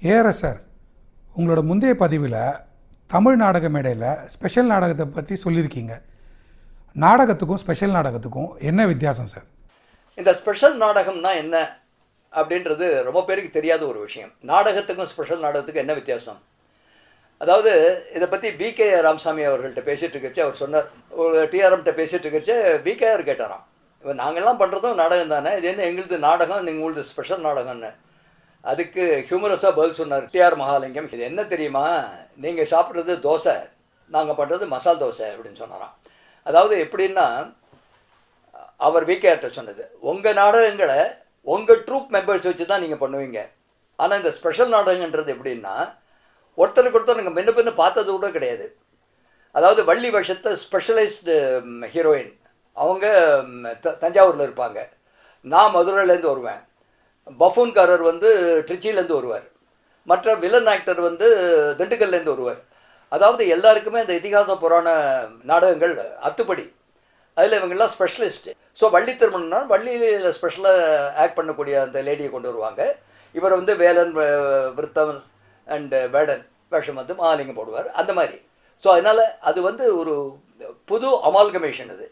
ARS sir, உங்களோட முந்தைய பதிவில் தமிழ் நாடக மேடையில் ஸ்பெஷல் நாடகத்தை பற்றி சொல்லியிருக்கீங்க. நாடகத்துக்கும் ஸ்பெஷல் நாடகத்துக்கும் என்ன வித்தியாசம் சார்? இந்த ஸ்பெஷல் நாடகம்னா என்ன அப்படின்றது ரொம்ப பேருக்கு தெரியாத ஒரு விஷயம். நாடகத்துக்கும் ஸ்பெஷல் நாடகத்துக்கும் என்ன வித்தியாசம்? அதாவது இதை பற்றி பிகே ராமசாமி அவர்கள்ட்ட பேசிகிட்டு இருக்கச்சு அவர் சொன்னார். ஒரு டிஆர்எம்கிட்ட பேசிகிட்டு இருக்கச்சு பிகேஆர் கேட்டாராம், இப்போ நாங்கள்லாம் பண்ணுறதும் நாடகம் தானே, இது என்ன எங்களுது நாடகம், நீங்கள் உங்களது ஸ்பெஷல் நாடகம்னு. அதுக்கு ஹியூமரஸாக பதில் சொன்னார் டிஆர் மகாலிங்கம், இது என்ன தெரியுமா, நீங்கள் சாப்பிட்றது தோசை, நாங்கள் பண்ணுறது மசால் தோசை அப்படின்னு சொன்னாராம். அதாவது எப்படின்னா, அவர் விகேஆர்ட்ட சொன்னது, உங்கள் நாடகங்களை உங்கள் ட்ரூப் மெம்பர்ஸ் வச்சு தான் நீங்கள் பண்ணுவீங்க. ஆனால் இந்த ஸ்பெஷல் நாடகன்றது எப்படின்னா, ஒருத்தருக்கு ஒருத்தர் நீங்கள் முன்ன பின்ன பார்த்தது கூட கிடையாது. அதாவது வள்ளி வருஷத்தை ஸ்பெஷலைஸ்டு ஹீரோயின் அவங்க தஞ்சாவூரில் இருப்பாங்க, நான் மதுரையிலேருந்து வருவேன், பஃபூன்காரர் ட்ரிச்சியிலேருந்து வருவார், மற்ற வில்லன் ஆக்டர் திண்டுக்கல்லேருந்து வருவார். அதாவது எல்லாருக்குமே இந்த இதிகாச புராண நாடகங்கள் அத்துப்படி, அதில் இவங்கெல்லாம் ஸ்பெஷலிஸ்ட்டு. ஸோ வள்ளி திருமணம்னா வள்ளியில் ஸ்பெஷலாக ஆக்ட் பண்ணக்கூடிய அந்த லேடியை கொண்டு வருவாங்க. இவர் வேலன் விருத்தம் அண்டு வேடன் வேஷம் மகாலிங்கம் போடுவார், அந்த மாதிரி. ஸோ அதனால் அது ஒரு புது அமால்கமேஷன். அது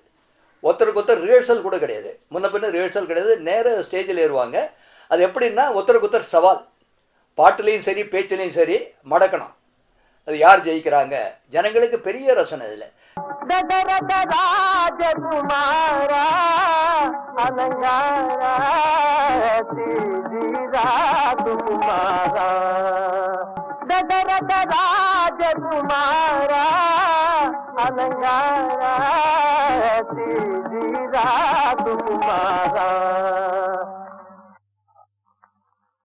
ஒருத்தருக்கு ஒருத்தர் ரிஹர்சல் கூட கிடையாது, முன்ன பின்ன ரிஹர்சல் கிடையாது, நேர ஸ்டேஜில் ஏறுவாங்க. அது எப்படின்னா ஒருத்தருக்கு ஒருத்தர் சவால், பாட்டுலேயும் சரி பேச்சிலையும் சரி மடக்கணும். அது யார் ஜெயிக்கிறாங்க, ஜனங்களுக்கு பெரிய ரசனை இதில். ராஜகுமாரா அலங்காரா ராஜகுமாரா ராஜகுமாரா அலங்காரா ராஜகுமாரா